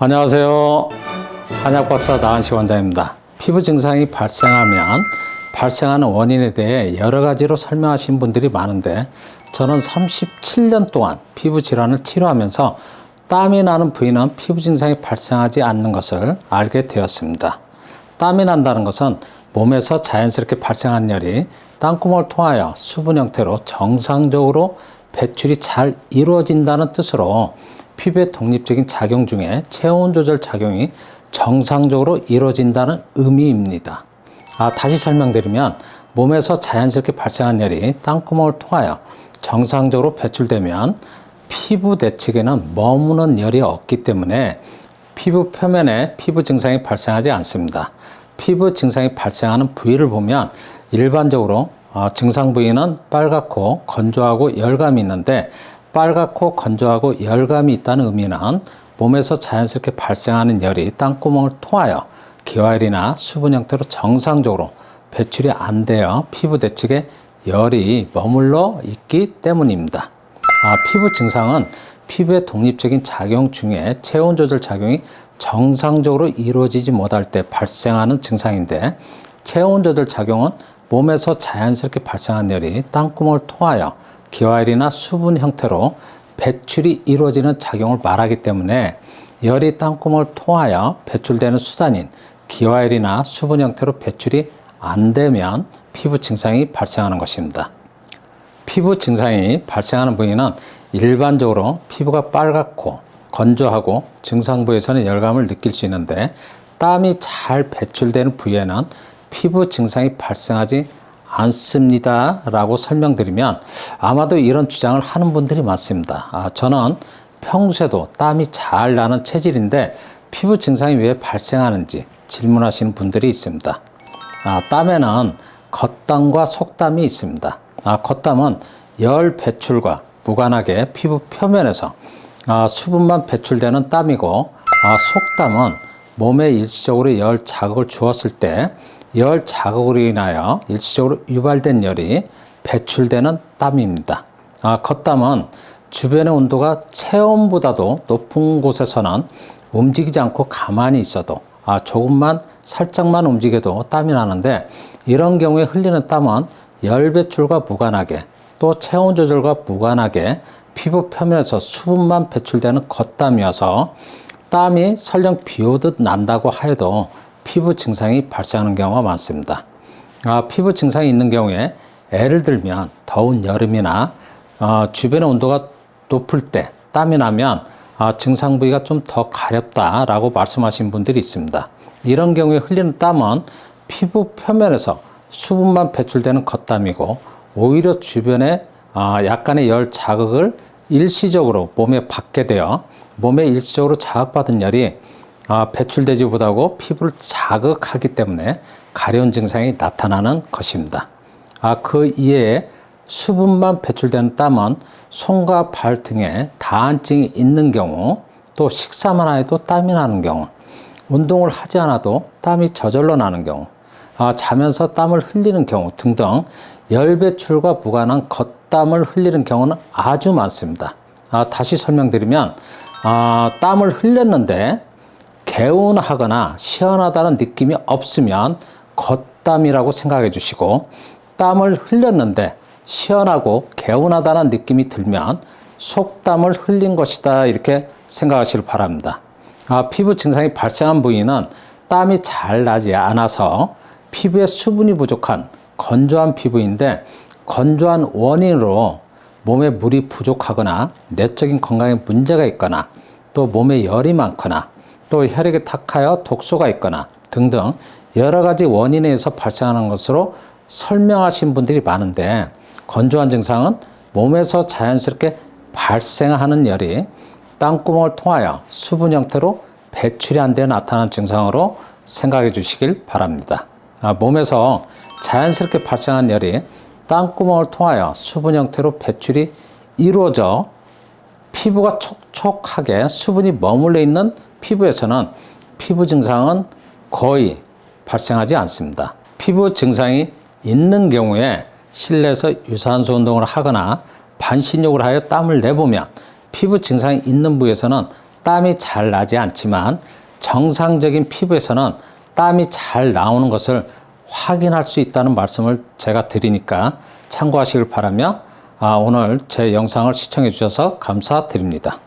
안녕하세요. 한약박사 나은식 원장입니다. 피부 증상이 발생하면 발생하는 원인에 대해 여러 가지로 설명하신 분들이 많은데 저는 37년 동안 피부 질환을 치료하면서 땀이 나는 부위는 피부 증상이 발생하지 않는 것을 알게 되었습니다. 땀이 난다는 것은 몸에서 자연스럽게 발생한 열이 땀구멍을 통하여 수분 형태로 정상적으로 배출이 잘 이루어진다는 뜻으로 피부의 독립적인 작용 중에 체온 조절 작용이 정상적으로 이루어진다는 의미입니다. 다시 설명드리면 몸에서 자연스럽게 발생한 열이 땀구멍을 통하여 정상적으로 배출되면 피부 내측에는 머무는 열이 없기 때문에 피부 표면에 피부 증상이 발생하지 않습니다. 피부 증상이 발생하는 부위를 보면 일반적으로 증상 부위는 빨갛고 건조하고 열감이 있는데 빨갛고 건조하고 열감이 있다는 의미는 몸에서 자연스럽게 발생하는 열이 땀구멍을 통하여 기화열이나 수분 형태로 정상적으로 배출이 안 되어 피부 내측에 열이 머물러 있기 때문입니다. 피부 증상은 피부의 독립적인 작용 중에 체온 조절 작용이 정상적으로 이루어지지 못할 때 발생하는 증상인데 체온 조절 작용은 몸에서 자연스럽게 발생한 열이 땀구멍을 통하여 기화열이나 수분 형태로 배출이 이루어지는 작용을 말하기 때문에 열이 땀구멍을 통하여 배출되는 수단인 기화열이나 수분 형태로 배출이 안 되면 피부 증상이 발생하는 것입니다. 피부 증상이 발생하는 부위는 일반적으로 피부가 빨갛고 건조하고 증상 부위에서는 열감을 느낄 수 있는데 땀이 잘 배출되는 부위에는 피부 증상이 발생하지 않습니다 라고 설명드리면 아마도 이런 주장을 하는 분들이 많습니다. 저는 평소에도 땀이 잘 나는 체질인데 피부 증상이 왜 발생하는지 질문하시는 분들이 있습니다. 땀에는 겉땀과 속땀이 있습니다. 겉땀은 열 배출과 무관하게 피부 표면에서 수분만 배출되는 땀이고 속땀은 몸에 일시적으로 열 자극을 주었을 때 열 자극으로 인하여 일시적으로 유발된 열이 배출되는 땀입니다. 겉땀은 주변의 온도가 체온보다도 높은 곳에서는 움직이지 않고 가만히 있어도 조금만 살짝만 움직여도 땀이 나는데 이런 경우에 흘리는 땀은 열 배출과 무관하게 또 체온 조절과 무관하게 피부 표면에서 수분만 배출되는 겉땀이어서 땀이 설령 비 오듯 난다고 하여도 피부 증상이 발생하는 경우가 많습니다. 피부 증상이 있는 경우에 예를 들면 더운 여름이나 주변의 온도가 높을 때 땀이 나면 증상 부위가 좀 더 가렵다라고 말씀하신 분들이 있습니다. 이런 경우에 흘리는 땀은 피부 표면에서 수분만 배출되는 겉땀이고 오히려 주변에 약간의 열 자극을 일시적으로 몸에 받게 되어 몸에 일시적으로 자극받은 열이 배출되지 못하고 피부를 자극하기 때문에 가려운 증상이 나타나는 것입니다. 그 이외에 수분만 배출되는 땀은 손과 발 등에 다한증이 있는 경우 또 식사만 해도 땀이 나는 경우 운동을 하지 않아도 땀이 저절로 나는 경우 자면서 땀을 흘리는 경우 등등 열 배출과 무관한 겉땀을 흘리는 경우는 아주 많습니다. 다시 설명드리면 땀을 흘렸는데 개운하거나 시원하다는 느낌이 없으면 겉땀이라고 생각해 주시고 땀을 흘렸는데 시원하고 개운하다는 느낌이 들면 속땀을 흘린 것이다 이렇게 생각하시길 바랍니다. 피부 증상이 발생한 부위는 땀이 잘 나지 않아서 피부에 수분이 부족한 건조한 피부인데 건조한 원인으로 몸에 물이 부족하거나 내적인 건강에 문제가 있거나 또 몸에 열이 많거나 또 혈액에 탁하여 독소가 있거나 등등 여러 가지 원인에 의해서 발생하는 것으로 설명하신 분들이 많은데 건조한 증상은 몸에서 자연스럽게 발생하는 열이 땀구멍을 통하여 수분 형태로 배출이 안 되어 나타나는 증상으로 생각해 주시길 바랍니다. 몸에서 자연스럽게 발생한 열이 땀구멍을 통하여 수분 형태로 배출이 이루어져 피부가 촉촉하게 수분이 머물러 있는 피부에서는 피부 증상은 거의 발생하지 않습니다. 피부 증상이 있는 경우에 실내에서 유산소 운동을 하거나 반신욕을 하여 땀을 내보면 피부 증상이 있는 부위에서는 땀이 잘 나지 않지만 정상적인 피부에서는 땀이 잘 나오는 것을 확인할 수 있다는 말씀을 제가 드리니까 참고하시길 바라며 오늘 제 영상을 시청해 주셔서 감사드립니다.